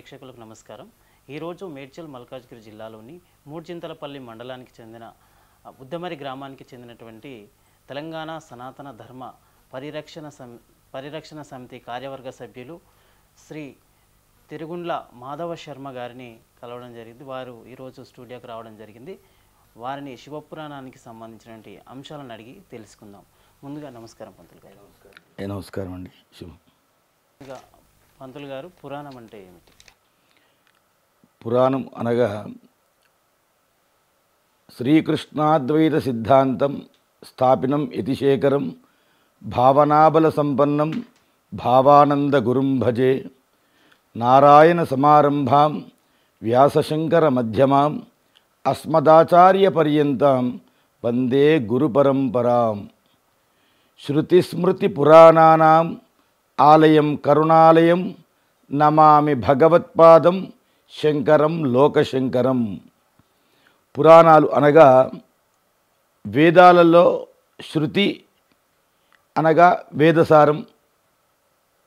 ప్రేక్షకులకు నమస్కారం. ఈరోజు మేడ్చల్ మల్కాజ్గిరి జిల్లాలోని మూడ్చింతలపల్లి మండలానికి చెందిన ఉద్దమరి గ్రామానికి చెందినటువంటి తెలంగాణ సనాతన ధర్మ పరిరక్షణ సమితి కార్యవర్గ సభ్యులు శ్రీ తిరుగుండ్ల మాధవ శర్మ గారిని కలవడం జరిగింది. వారు ఈరోజు స్టూడియోకి రావడం జరిగింది. వారిని శివపురాణానికి సంబంధించినటువంటి అంశాలను అడిగి తెలుసుకుందాం. ముందుగా నమస్కారం పంతులు గారు. నమస్కారం అండి. శుభం. పంతులు గారు, పురాణం అంటే ఏమిటి? పురాణం అనగా శ్రీకృష్ణాద్వైత సిద్ధాంతం స్థాపినం యతిశేఖరం భావనాబల సంపన్నం భావానంద గురుం భజే నారాయణ సమారంభాం వ్యాసశంకర మధ్యమాం అస్మదాచార్య పర్యంతం వందే గురు పరంపరాం. శృతిస్మృతి పురాణానాం ఆలయం కరుణాలయం నమామి భగవత్పాదం శంకరం లోకశంకరం. పురాణాలు అనగా వేదాలలో శృతి అనగా వేదసారం,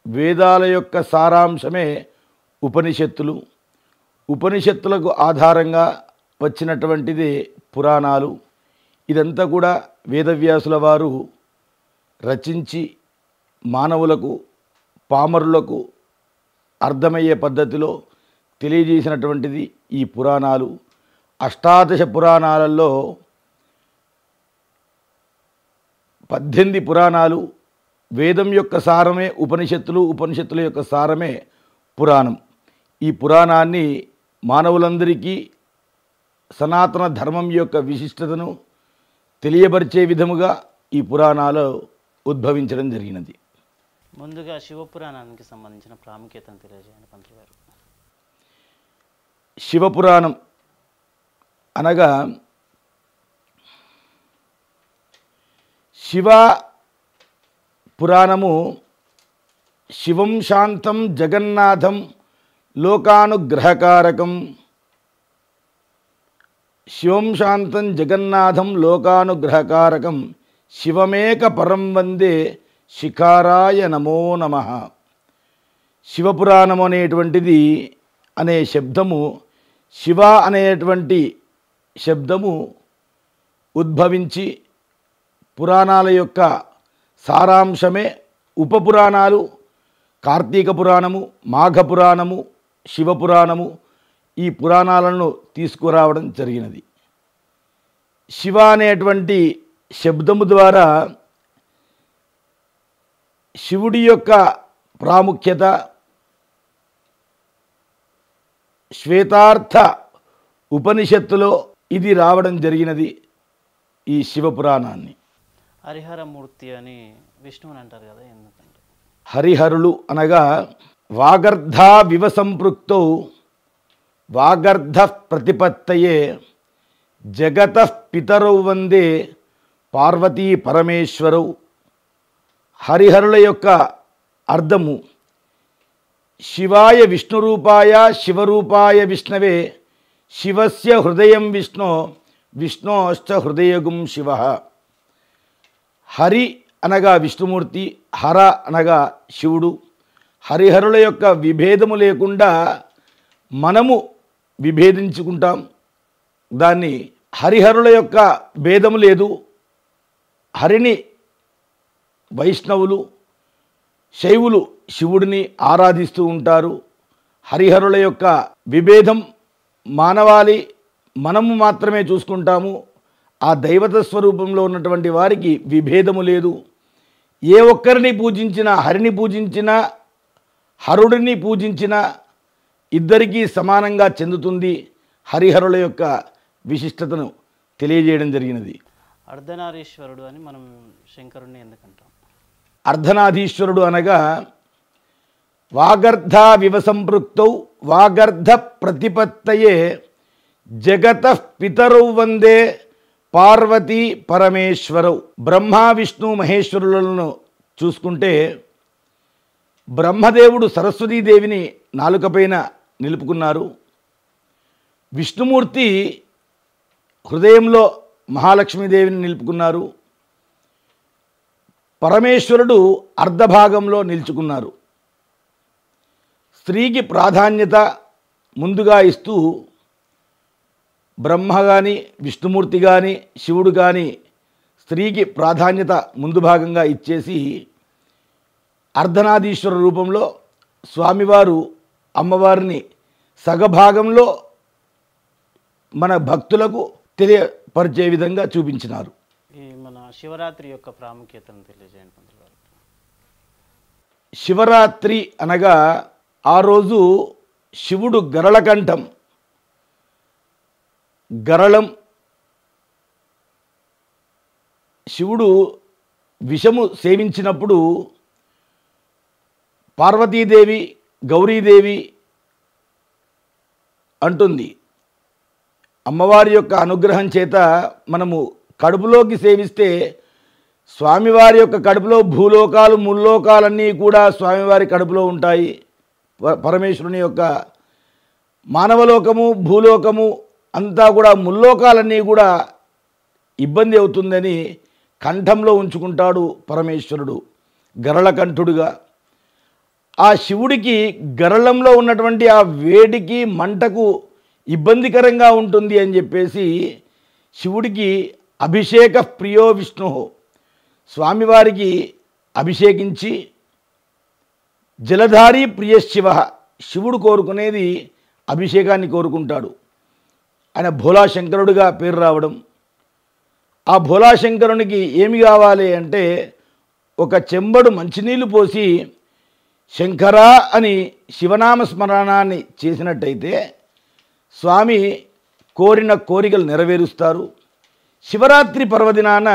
వేదాల యొక్క సారాంశమే ఉపనిషత్తులు. ఉపనిషత్తులకు ఆధారంగా వచ్చినటువంటిది పురాణాలు. ఇదంతా కూడా వేదవ్యాసుల వారు రచించి మానవులకు, పామరులకు అర్థమయ్యే పద్ధతిలో తెలియజేసినటువంటిది ఈ పురాణాలు. అష్టాదశ పురాణాలలో 18 పురాణాలు. వేదం యొక్క సారమే ఉపనిషత్తులు, ఉపనిషత్తుల యొక్క సారమే పురాణం. ఈ పురాణాన్ని మానవులందరికీ సనాతన ధర్మం యొక్క విశిష్టతను తెలియపరిచే విధముగా ఈ పురాణాలు ఉద్భవించడం జరిగినది. ముందుగా శివపురాణానికి సంబంధించిన ప్రాముఖ్యతను తెలియజేయండి పంతులు గారు. శివపురాణం అనగా శివ పురాణము శివం శాంతం జగన్నాథం లోకానుగ్రహకారకం. శివం శాంతం జగన్నాథం లోకానుగ్రహకారకం శివమేక పరం వందే శిఖారాయ నమో నమః. శివపురాణం అనేటువంటిది అనే శబ్దము, శివ అనేటువంటి శబ్దము ఉద్భవించి పురాణాల యొక్క సారాంశమే ఉపపురాణాలు. కార్తీక పురాణము, మాఘ పురాణము, శివపురాణము ఈ పురాణాలను తీసుకురావడం జరిగినది. శివ అనేటువంటి శబ్దము ద్వారా శివుడి యొక్క ప్రాముఖ్యత, శ్వేతార్థ ఉపనిషత్తులో ఇది రావడం జరిగినది. ఈ శివపురాణాన్ని హరిహరమూర్తి అని విష్ణువుని అంటారు కదా, ఎందుకంటే? హరిహరులు అనగా వాగర్ధ వివ సంపృక్తౌ వాగర్ధ ప్రతిపత్తయే జగత పితరౌ వందే పార్వతీ పరమేశ్వరౌ. హరిహరుల యొక్క అర్థము శివాయ విష్ణురూపాయ శివరూపాయ విష్ణవే శివస్య హృదయం విష్ణో విష్ణోశ్చ హృదయగుం శివ. హరి అనగా విష్ణుమూర్తి, హర అనగా శివుడు. హరిహరుల యొక్క విభేదము లేకుండా మనము విభేదించుకుంటాం. దాన్ని హరిహరుల యొక్క భేదము లేదు. హరిని వైష్ణవులు, శైవులు శివుడిని ఆరాధిస్తూ ఉంటారు. హరిహరుల యొక్క విభేదం మానవాళి మనము మాత్రమే చూసుకుంటాము. ఆ దైవత స్వరూపంలో ఉన్నటువంటి వారికి విభేదము లేదు. ఏ ఒక్కరిని పూజించినా, హరిని పూజించినా హరుడిని పూజించినా ఇద్దరికీ సమానంగా చెందుతుంది. హరిహరుల యొక్క విశిష్టతను తెలియజేయడం జరిగినది. అర్ధనారీశ్వరుడు అని మనం శంకరుణ్ణి ఎందుకంటాం? అర్ధనాధీశ్వరుడు అనగా వాగర్ధ వివ సంపృక్తౌ వాగర్ధ ప్రతిపత్తయే జగత పితరౌ వందే పార్వతీ పరమేశ్వరౌ. బ్రహ్మ విష్ణు మహేశ్వరులను చూసుకుంటే బ్రహ్మదేవుడు సరస్వతీదేవిని నాలుకపైన నిలుపుకున్నారు. విష్ణుమూర్తి హృదయంలో మహాలక్ష్మీదేవిని నిలుపుకున్నారు. పరమేశ్వరుడు అర్ధభాగంలో నిలుచుకున్నారు. స్త్రీకి ప్రాధాన్యత ముందుగా ఇస్తూ బ్రహ్మ కానీ విష్ణుమూర్తి కానీ శివుడు కానీ స్త్రీకి ప్రాధాన్యత ముందు భాగంగా ఇచ్చేసి అర్ధనాదీశ్వర రూపంలో స్వామివారు అమ్మవారిని సగభాగంలో మన భక్తులకు తెలియపరిచే విధంగా చూపించినారు. ఈ మన శివరాత్రి యొక్క ప్రాముఖ్యతను తెలియజేయండి పంతులు గారు. శివరాత్రి అనగా ఆ రోజు శివుడు గరళకంఠం, గరళం, శివుడు విషము సేవించినప్పుడు పార్వతీదేవి గౌరీదేవి అంటుంది, అమ్మవారి యొక్క అనుగ్రహం చేత మనము కడుపులోకి సేవిస్తే స్వామివారి యొక్క కడుపులో భూలోకాలు ముల్లోకాలన్నీ కూడా స్వామివారి కడుపులో ఉంటాయి. పరమేశ్వరుని యొక్క మానవలోకము భూలోకము అంతా కూడా ముల్లోకాలన్నీ కూడా ఇబ్బంది అవుతుందని కంఠంలో ఉంచుకుంటాడు పరమేశ్వరుడు గరళకంఠుడుగా. ఆ శివుడికి గరళంలో ఉన్నటువంటి ఆ వేడికి మంటకు ఇబ్బందికరంగా ఉంటుంది అని చెప్పేసి శివుడికి అభిషేక ప్రియో విష్ణు, స్వామివారికి అభిషేకించి జలధారి ప్రియ శివ, శివుడు కోరుకునేది అభిషేకాన్ని కోరుకుంటాడు. ఆయన భోలాశంకరుడుగా పేరు రావడం, ఆ భోలాశంకరునికి ఏమి కావాలి అంటే ఒక చెంబడు మంచినీళ్ళు పోసి శంకరా అని శివనామ స్మరణాన్ని చేసినట్టయితే స్వామి కోరిన కోరికలు నెరవేరుస్తారు. శివరాత్రి పర్వదినాన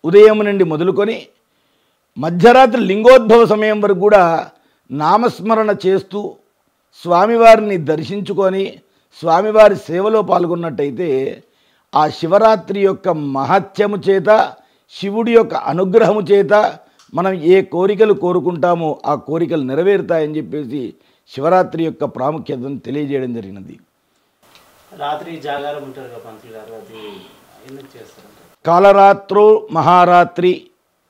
ఉదయం నుండి మొదలుకొని మధ్యరాత్రి లింగోద్భవ సమయం వరకు కూడా నామస్మరణ చేస్తూ స్వామివారిని దర్శించుకొని స్వామివారి సేవలో పాల్గొన్నట్టయితే ఆ శివరాత్రి యొక్క మహత్యము చేత, శివుడి యొక్క అనుగ్రహము చేత మనం ఏ కోరికలు కోరుకుంటామో ఆ కోరికలు నెరవేరుతాయని చెప్పేసి శివరాత్రి యొక్క ప్రాముఖ్యతను తెలియజేయడం జరిగినది. రాత్రి జాగారం ఉంటారు కదా పంతులు గారు, అది ఎందుకు చేస్తారు? కాలరాత్రో మహారాత్రి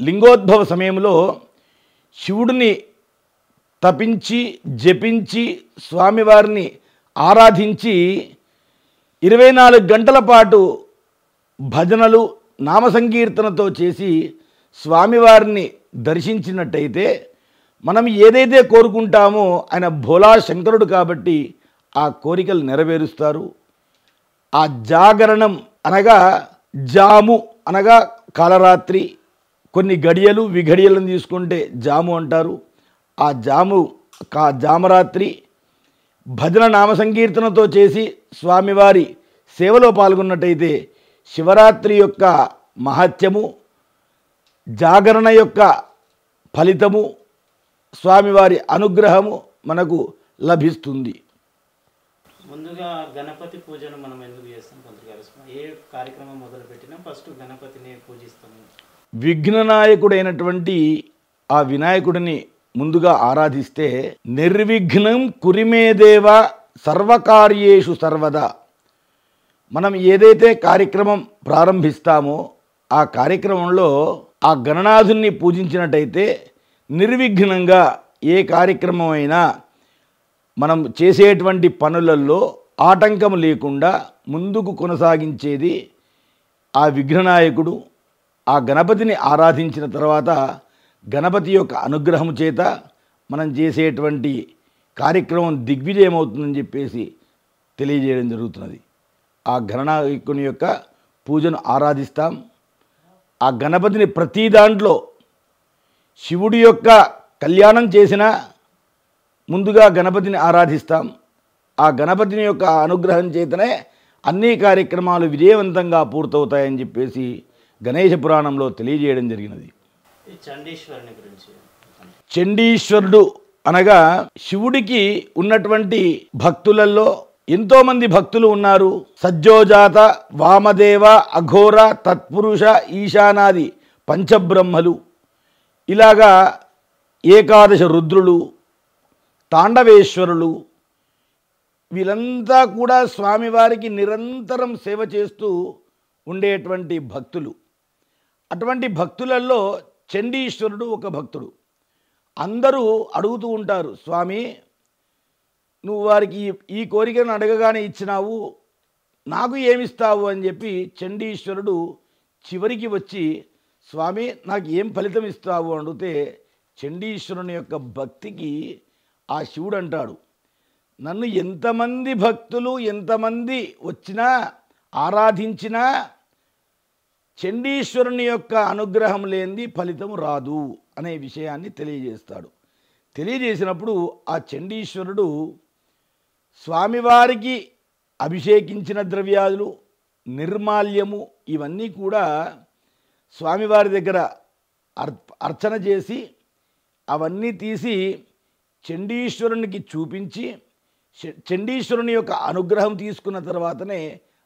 లింగోద్భవ సమయంలో శివుడిని తపించి జపించి స్వామివారిని ఆరాధించి 24 గంటల పాటు భజనలు నామ సంకీర్తనతో చేసి స్వామివారిని దర్శించినట్టయితే మనం ఏదైతే కోరుకుంటామో ఆయన భోలా శంకరుడు కాబట్టి ఆ కోరికలు నెరవేరుస్తారు. ఆ జాగరణం అనగా జాము అనగా కాలరాత్రి, కొన్ని గడియలు విఘడియలను తీసుకుంటే జాము అంటారు. ఆ జామరాత్రి భజన నామ సంకీర్తనతో చేసి స్వామివారి సేవలో పాల్గొన్నట్టయితే శివరాత్రి యొక్క మహత్యము, జాగరణ యొక్క ఫలితము, స్వామివారి అనుగ్రహము మనకు లభిస్తుంది. ముందుగా గణపతి పూజను మనం ఎందుకు చేస్తాం పంతులు గారు? ఏ కార్యక్రమం మొదలుపెట్టినా ఫస్ట్ గణపతిని పూజిస్తాము. విఘ్ననాయకుడైనటువంటి ఆ వినాయకుడిని ముందుగా ఆరాధిస్తే నిర్విఘ్నం కురిమేదేవ సర్వకార్యేషు సర్వదా, మనం ఏదైతే కార్యక్రమం ప్రారంభిస్తామో ఆ కార్యక్రమంలో ఆ గణనాథుని పూజించినట్టయితే నిర్విఘ్నంగా ఏ కార్యక్రమం అయినా మనం చేసేటువంటి పనులలో ఆటంకం లేకుండా ముందుకు కొనసాగించేది ఆ విఘ్ననాయకుడు. ఆ గణపతిని ఆరాధించిన తర్వాత గణపతి యొక్క అనుగ్రహం చేత మనం చేసేటువంటి కార్యక్రమం దిగ్విజయం అవుతుందని చెప్పేసి తెలియజేయడం జరుగుతున్నది. ఆ గణనాయకుని యొక్క పూజను ఆరాధిస్తాం. ఆ గణపతిని ప్రతి దాంట్లో శివుడి యొక్క కళ్యాణం చేసిన ముందుగా గణపతిని ఆరాధిస్తాం. ఆ గణపతిని యొక్క అనుగ్రహం చేతనే అన్ని కార్యక్రమాలు విజయవంతంగా పూర్తవుతాయని చెప్పేసి గణేశ పురాణంలో తెలియజేయడం జరిగినది. చండీశ్వరుని గురించి. చండీశ్వరుడు అనగా శివుడికి ఉన్నటువంటి భక్తులలో ఎంతోమంది భక్తులు ఉన్నారు. సజ్జోజాత, వామదేవ, అఘోర, తత్పురుష, ఈశానాది పంచబ్రహ్మలు, ఇలాగా ఏకాదశ రుద్రులు, తాండవేశ్వరులు, వీళ్ళంతా కూడా స్వామివారికి నిరంతరం సేవ చేస్తూ ఉండేటువంటి భక్తులు. అటువంటి భక్తులలో చండీశ్వరుడు ఒక భక్తుడు. అందరూ అడుగుతూ ఉంటారు, స్వామి నువ్వు వారికి ఈ కోరికను అడగగానే ఇచ్చినావు, నాకు ఏమిస్తావు అని చెప్పి చండీశ్వరుడు చివరికి వచ్చి, స్వామి నాకు ఏం ఫలితం ఇస్తావు అడిగితే, చండీశ్వరుని యొక్క భక్తికి ఆ శివుడు అంటాడు, నన్ను ఎంతమంది భక్తులు ఎంతమంది వచ్చినా ఆరాధించినా చండీశ్వరుని యొక్క అనుగ్రహం లేనిది ఫలితం రాదు అనే విషయాన్ని తెలియజేస్తాడు. తెలియజేసినప్పుడు ఆ చండీశ్వరుడు స్వామివారికి అభిషేకించిన ద్రవ్యాలు, నిర్మాల్యము ఇవన్నీ కూడా స్వామివారి దగ్గర అర్చన చేసి అవన్నీ తీసి చండీశ్వరునికి చూపించి, చండీశ్వరుని యొక్క అనుగ్రహం తీసుకున్న తర్వాతనే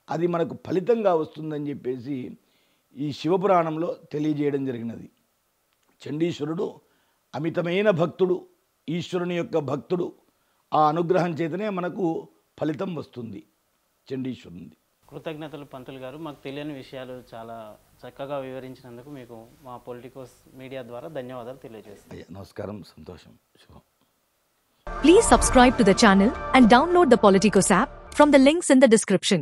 అది మనకు ఫలితంగా వస్తుందని చెప్పేసి ఈ శివపురాణంలో తెలియజేయడం జరిగినది. చండీశ్వరుడు అమితమైన భక్తుడు, ఈశ్వరుని యొక్క భక్తుడు. ఆ అనుగ్రహం చేతనే మనకు ఫలితం వస్తుంది చండీశ్వరునిది. కృతజ్ఞతలు పంతులు గారు. మాకు తెలియని విషయాలు చాలా చక్కగా వివరించినందుకు మీకు మా పొలిటికోస్ మీడియా ద్వారా ధన్యవాదాలు తెలియజేస్తాను. నమస్కారం, సంతోషం, శుభం. Please subscribe to the channel and download the Politicos app from the links in the description.